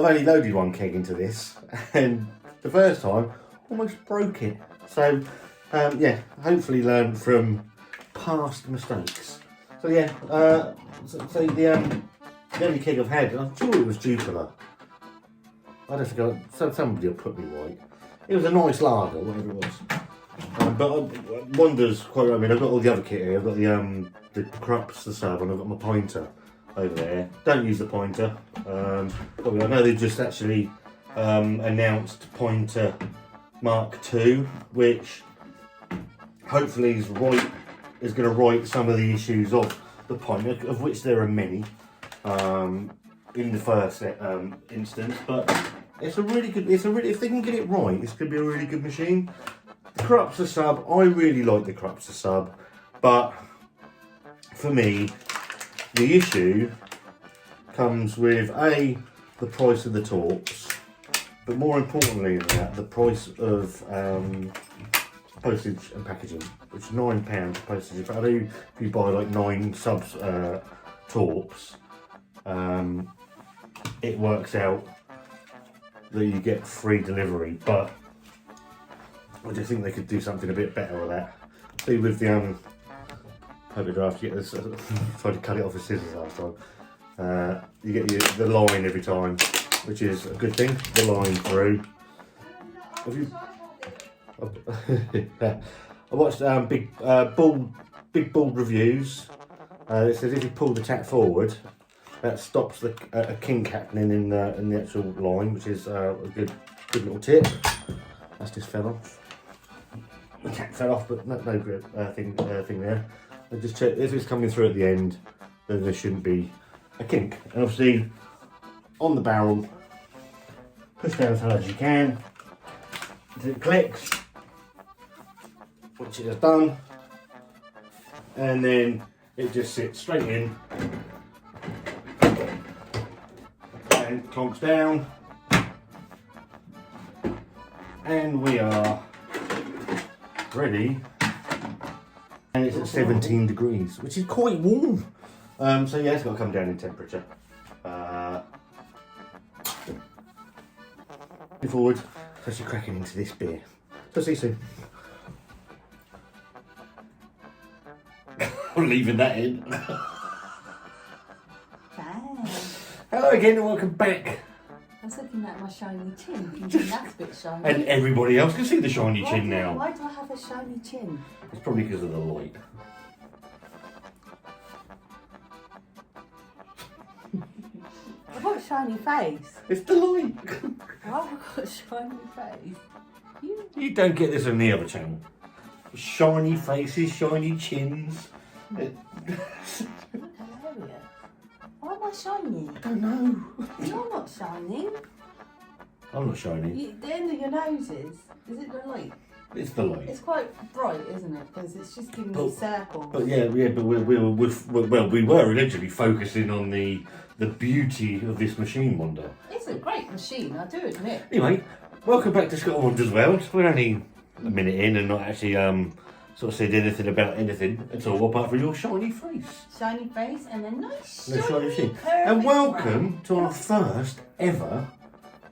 only loaded one keg into this, and the first time almost broke it. So yeah, hopefully learn from past mistakes. So yeah, so the only keg I've had, I'm sure it was Jupiler. I don't think somebody will put me right. It was a nice lager, whatever it was. But Wandas quite. I mean, I've got all the other kit here. I've got the Krups, the sub, and I've got my pointer over there. Don't use the pointer. But I know they've just actually announced Pointer Mark II, which hopefully is going to right some of the issues of the pointer, of which there are many in the first instance. But it's a really good. If they can get it right, it's going to be a really good machine. The Krups sub, I really like the Krups sub, but for me, the issue comes with the price of the torps, but more importantly than that, the price of postage and packaging, which is £9 postage. But I know if you buy like 9 subs torps, it works out that you get free delivery. But I just think they could do something a bit better with that. See, with the paper draft, you get this. Tried to cut it off with scissors last time. You get the line every time, which is a good thing. The line through. I watched big bold reviews. It says if you pull the tap forward, that stops a kink happening in the actual line, which is a good little tip. That's just fell off. The tap fell off, but no grip thing there. I just check if it's coming through at the end, then there shouldn't be a kink. And obviously, on the barrel, push down as hard as you can until it clicks, which it has done, and then it just sits straight in and clonks down, and we are ready. And it's at 17 degrees, which is quite warm. So yeah, it's got to come down in temperature. Looking forward to actually cracking into this beer. So see you soon. I'm leaving that in. Hello again and welcome back. I was looking at my shiny chin. You think that's a bit shiny? And everybody else can see the shiny chin now. Why do I have a shiny chin? It's probably because of the light. I've got a shiny face. It's the light. Why have I got a shiny face? You don't get this on the other channel. Shiny faces, shiny chins. Hilarious. Why am I shiny? I don't know. You're not shiny. I'm not shiny. The end of your nose is it the light? It's the light. It's quite bright, isn't it? Because it's just giving me circles. But but we were originally focusing on the beauty of this machine, Wanda. It's a great machine, I do admit. Anyway, welcome back to Scott and Wanda's World. We're only a minute in and not actually sort of said anything about anything at all apart from your shiny face. Shiny face and a nice shiny machine. perfect And welcome draft. to our first ever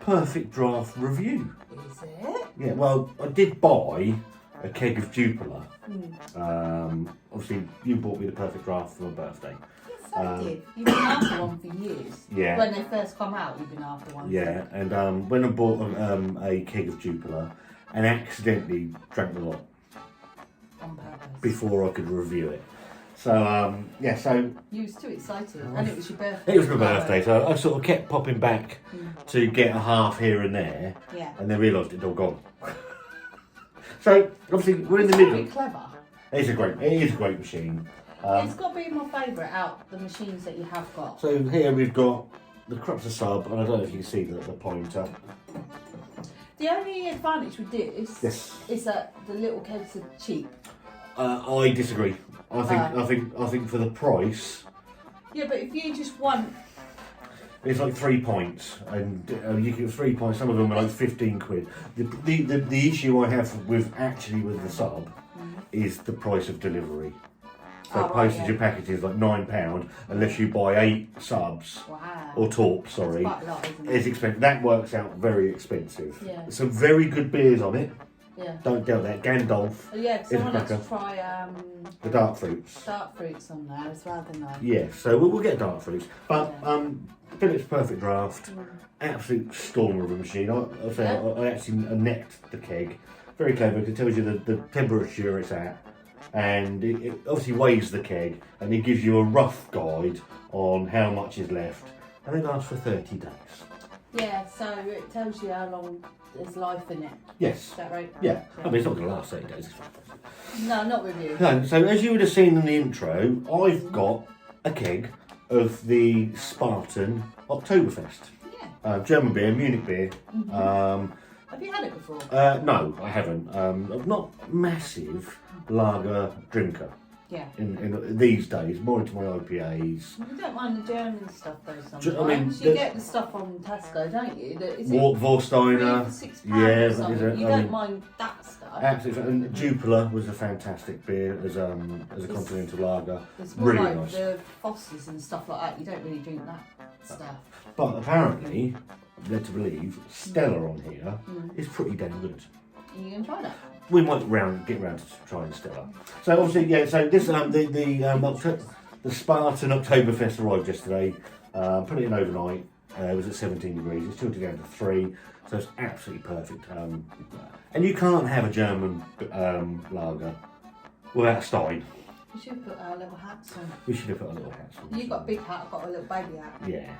perfect draft review. Is it? Yeah, well, I did buy a keg of Jupiler. Obviously, you bought me the perfect draft for my birthday. Yes, I did. You've been after one for years. Yeah. When they first come out, you've been after one. Yeah, and when I bought a keg of Jupiler and accidentally drank the lot On purpose. before I could review it. So, yeah, so... You was too excited, and it was your birthday. It was my birthday, so I sort of kept popping back to get a half here and there, Yeah. and then realised it'd all gone. So, obviously, we're in the middle. Very clever. It is a great machine. It's got to be my favourite out the machines that you have got. So here we've got the Krups sub, and I don't know if you can see the pointer. The only advantage with this Yes. is that the little kegs are cheap. I disagree. I think for the price, Yeah, but if you just want... it's like 3 pints, and you get 3 pints. Some of them are like 15 quid. The issue I have with the sub is the price of delivery. So postage and packaging is like £9 unless you buy 8 subs. Wow. Or torps, sorry. That's quite a lot, isn't it? It's expensive. That works out very expensive. Yeah. Some very good beers on it. Yeah. Don't doubt that. Gandalf. Oh, yeah, because is I a wanted to cracker. try The dark fruits. dark fruits on there as well, didn't I? Yeah, so we'll get dark fruits. But Philip's Perfect Draft, absolute storm of a machine. I actually necked the keg. Very clever. It tells you the temperature it's at. And it obviously weighs the keg. And it gives you a rough guide on how much is left. And it lasts for 30 days. Yeah, so it tells you how long there's life in it. Yes. Is that right? Yeah. I mean, it's not going to last 30 days. No, not with you. No, so as you would have seen in the intro, I've got a keg of the SPATEN Oktoberfest. Yeah. German beer, Munich beer. Have you had it before? No, I haven't. I'm not massive lager drinker. Yeah. In these days, more into my IPAs. You don't mind the German stuff though sometimes. I mean, you get the stuff from Tesco, don't you? Is it Vorsteiner. £6 Yeah, or that something? is it. You don't mind that stuff. Absolutely. And Jupiler was a fantastic beer as a continental lager. It's more Really like nice. the Fosters and stuff like that. You don't really drink that stuff. But apparently, I'm led to believe, Stella on here is pretty damn good. Are you going to try that? We might get round to trying Stella. So obviously, yeah. So this the SPATEN Oktoberfest arrived yesterday. Put it in overnight. It was at 17 degrees. It's chilled it down to 3, so it's absolutely perfect. And you can't have a German lager without a Stein. We should put our little hats on. We should have put a little hat on. You've got a big hat. I've got a little baby hat. Yeah.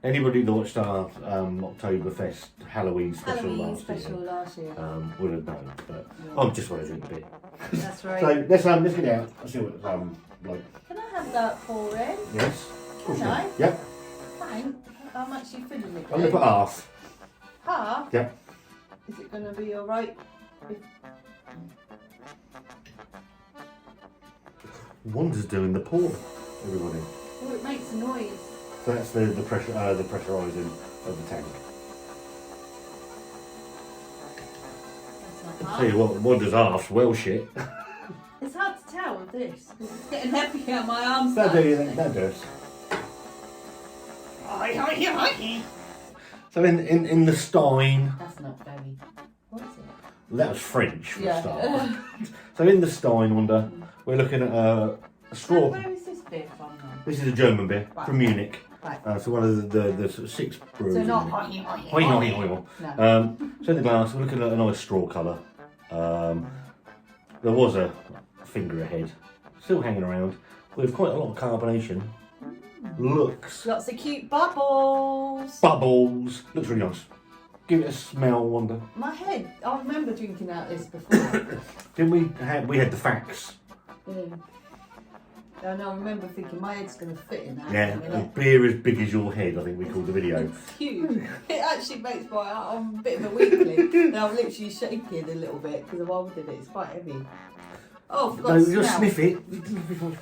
Anybody that watched our Oktoberfest Halloween special last year would have known, but I just want to drink a bit. That's right. So let's get out. Let's see what it's like. Can I have that pouring? Yes. Can I? Yep. Thanks. How much are you filling it? I'm gonna put half. Half? Yep. Is it gonna be alright? Wanda's doing the pour, everybody. Oh, it makes a noise. So that's the pressurising of the tank. That's not I'll hard. tell you what, Wanda's half's well shit. It's hard to tell with this. It's getting heavy out my arms. That does. So in the Stein. That's not very. What is it? That was French for a start. Yeah. So in the Stein, Wanda, we're looking at a straw. Where is this beer from then? This is a German beer from Munich. Right. So one of the sort of 6 breweries. So not in hoi. Munich. No. So in the glass, we're looking at a nice straw colour. There was a finger ahead, still hanging around, with quite a lot of carbonation. Looks. Lots of cute bubbles. Bubbles. Looks really nice. Give it a smell, Wanda. My head. I remember drinking out this before. Didn't we had the facts. And I remember thinking my head's going to fit in that. Yeah, a beer as big as your head, I think we called the video. It's huge. It actually makes I'm a bit of a weakling. And I'm literally shaking a little bit because I'm holding it. It's quite heavy. Oh, I forgot to you'll smell. sniff it.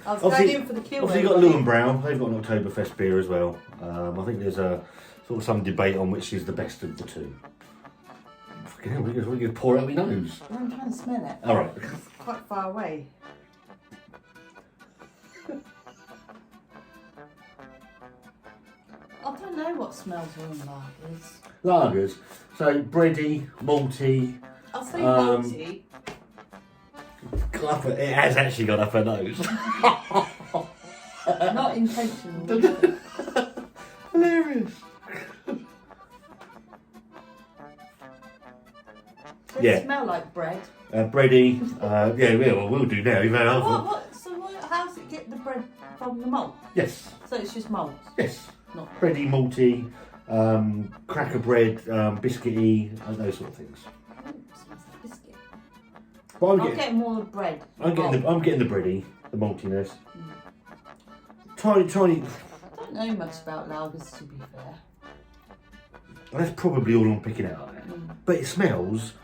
I was going in for the kill. Obviously, you've got Lowenbrau. They've got an Oktoberfest beer as well. I think there's a sort of some debate on which is the best of the two. Fucking hell, we're going to pour out my nose. I'm trying to smell it. All right. It's quite far away. I don't know what smells are in lagers. Lagers. So bready, malty. I'll say malty. It has actually gone up her nose. Not intentional. Hilarious. Does Yeah. it smell like bread? Bready. We'll do now. You've had half of How's it get the bread from the malt? Yes. So it's just malt? Yes. Not Bready, malty, cracker bread, biscuity, and those sort of things. smells like biscuit. But I'll get more bread. I'm getting the bready, the maltiness. Tiny. I don't know much about lagers, to be fair. That's probably all I'm picking out of that. But it smells.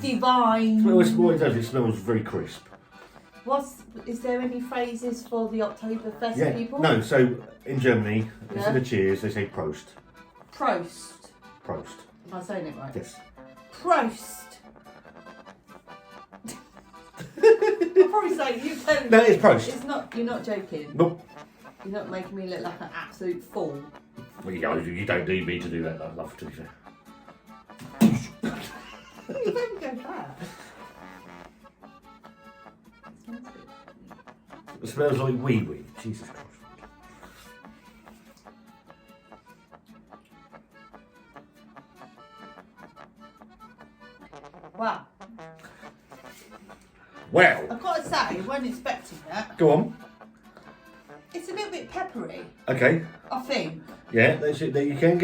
Divine. What it does, it smells very crisp. Is there any phrases for the Oktoberfest people? No, so in Germany, instead Yeah. of cheers, they say Prost. Prost. Prost. Am I saying it right? Yes. Prost. I probably saying you telling No, me. it's Prost. It's not. You're not joking. Nope. You're not making me look like an absolute fool. Well, you don't need me to do that, love, to be fair. You don't go back. It smells like wee. Jesus Christ. Wow. Well. I've got to say, I wasn't expecting that. Go on. It's a little bit peppery. Okay. I think. Yeah, that's it. You can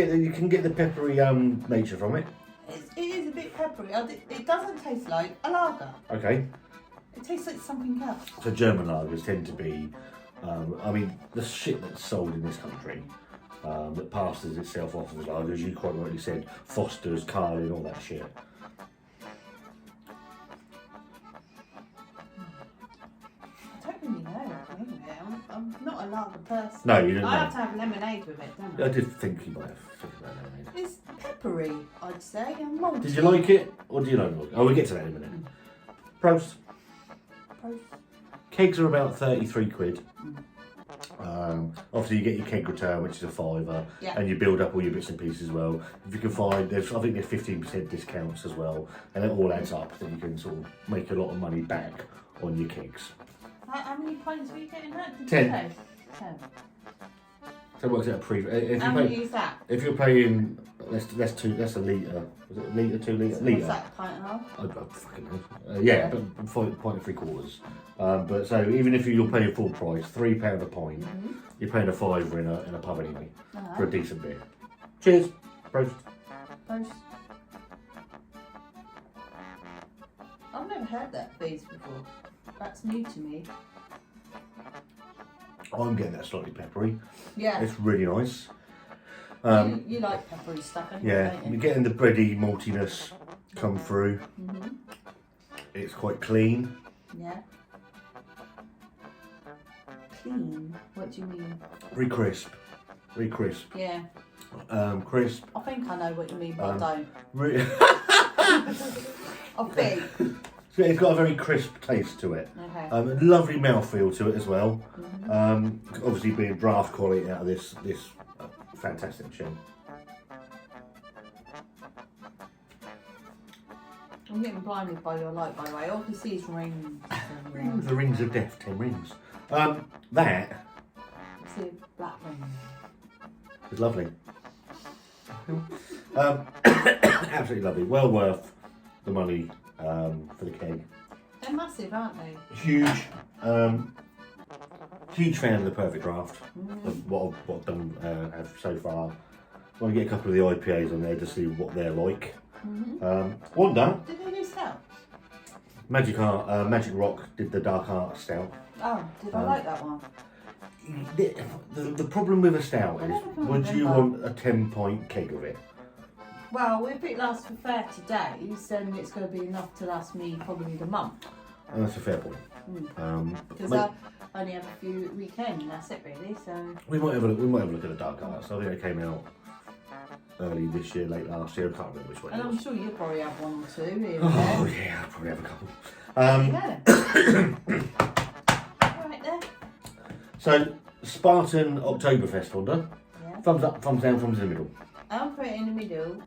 get the peppery nature from it. It is a bit peppery. It doesn't taste like a lager. Okay. It tastes like something else. So German lagers tend to be, I mean, the shit that's sold in this country that passes itself off as lagers. You quite rightly said Foster's, Carlin, all that shit. I don't really know. I'm not a lager person. No, you don't I know. have to have lemonade with it, don't I? I did think you might have think about lemonade. It's peppery, I'd say, and malty. Did you like it, or do you not like it? Oh, we'll get to that in a minute. Prost. Prost. Kegs are about 33 quid. Obviously you get your keg return, which is a £5, Yeah. and you build up all your bits and pieces as well. If you can find, I think there's 15% discounts as well, and it all adds up that you can sort of make a lot of money back on your kegs. How many points were you getting that? Did 10. You say? 10. So what's that How many is that? If you're paying, that's a litre. Was it a litre, 2 litre? What's Litre. that, pint and a half? I don't fucking know. Yeah, but pint and 3/4. But so even if you're paying full price, £3 a pint, you're paying a £5 in a pub anyway for a decent beer. Cheers. Prost. Prost. I've never heard that phrase before. That's new to me. I'm getting that slightly peppery. Yeah. It's really nice. You like peppery stuff, don't you? Yeah, Don't you're you? getting the bready maltiness come through. It's quite clean. Yeah. Clean? What do you mean? Very crisp. Very crisp. Yeah. Crisp. I think I know what you mean, but I don't. Re- I think. So it's got a very crisp taste to it. Okay. A lovely mouthfeel to it as well. Obviously being draft quality out of this fantastic chin. I'm getting blinded by your light, by the way. All I can see is rings. And, The rings of death, 10 rings. That I see a black ring. is lovely. Absolutely lovely. Well worth the money for the keg. They're massive, aren't they? Huge. Huge fan of the Perfect Draft. Of what I've done have so far. I want to get a couple of the IPAs on there to see what they're like. Wanda, Did they do stout? Magic Rock did the Dark Art Stout. Oh, did I like that one? The problem with a stout I is, never can would you remember. want a 10-pint keg of it? Well, if it lasts for 30 days, then it's going to be enough to last me probably the month. And that's a fair point. Because But I only have a few weekends, that's it really, so... we might have a look at the Dark Arts. I think it came out early this year, late last year. I can't remember which one And it I'm was. sure you'll probably have one or two here and Oh there. yeah, I'll probably have a couple. Right there. So, SPATEN Oktoberfest, Wanda. Yeah. Thumbs up, thumbs down, thumbs in the middle. I'll put it in the middle.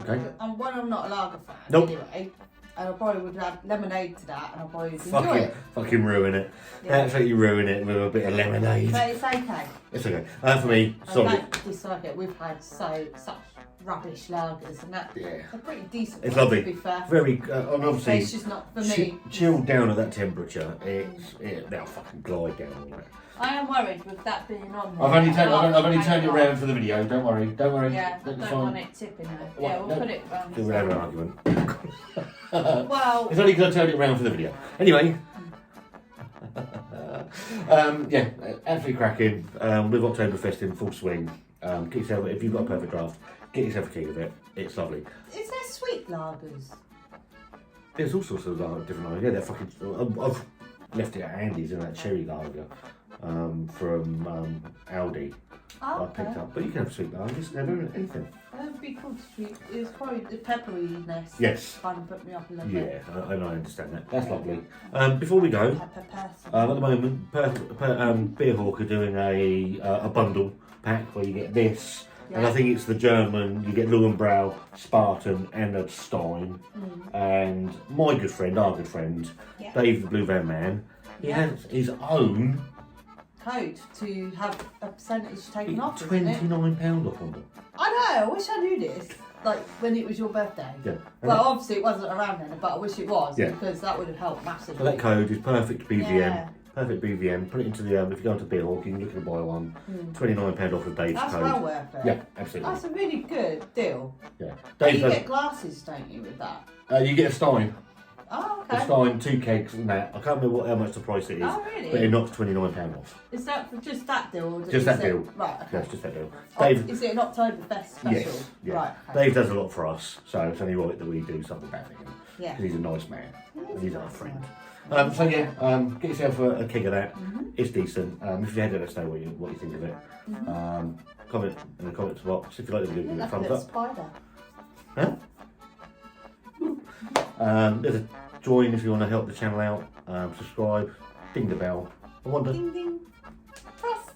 Okay. I'm not a lager fan Nope. anyway. And I probably would add lemonade to that and I probably would enjoy it. Fucking ruin it. Yeah. Absolutely ruin it with a bit of lemonade. But it's okay. It's okay. For me, I solid. don't dislike it. We've had such rubbish lagers and that. Yeah. They're pretty decent. It's ones, lovely. To be fair. Very, and obviously, It's just not for me. chilled down at that temperature. They'll fucking glide down on that. I am worried with that being on there. I've only turned Hang it on. around for the video. Don't worry. Yeah, I That's don't fine. want it tipping though. What? Yeah, we'll No. put it around. We'll have an argument. Well, It's only because I turned it around for the video. Anyway. Yeah, absolutely cracking. With Oktoberfest in full swing. Get yourself, if you've got a Perfect Draft, get yourself a keg of it. It's lovely. is there sweet lagers? There's all sorts of different lagers. Yeah, they're fucking. I've left it at Andy's in that cherry lager from Aldi. Oh, I picked up. But you can have sweet lime, just never anything. That'd be cool to sweet. It's probably the pepperiness. Yes. Kind of put me up a little Yeah, bit. I understand that. That's lovely. Before we go, Pepper person. at the moment, Beer Hawk are doing a bundle pack where you get this, and I think it's the German. You get Löwenbräu, Spartan, and a Stein. And my good friend, our good friend, Dave the Blue Van Man, he has his own code to have a percentage taken off. £29 off on them. I know. I wish I knew this. Like when it was your birthday. Yeah. Well, obviously it wasn't around then, but I wish it was because that would have helped massively. So that code is perfect BVM. Yeah. Perfect BVM. Put it into the if you go into Beer Hawk, you can look at buy one. £29 off of Dave's That's code. well worth it. Yeah, absolutely. That's a really good deal. Yeah. But Dave you get glasses, don't you, with that? you get a Stein. Oh, A okay. Stein, 2 kegs and that. I can't remember how much the price it is. Oh, really? But it knocks £29 off. Is that for just that deal? Or Just that deal. Right, okay. Yes, just that deal. Oh, Dave, is it an Oktoberfest special? yes, yeah. Right. Okay. Dave does a lot for us, so it's only right that we do something back for him. Yeah. Because he's a nice man. And he's our friend. man. So yeah, get yourself a keg of that. It's decent. If you had it, let us know what you think of it. Comment in the comments box if you like the video. Give it a Like a thumbs little up. spider. Huh? There's a join if you want to help the channel out. Subscribe. Ding the bell. I wonder. Ding ding. Prost.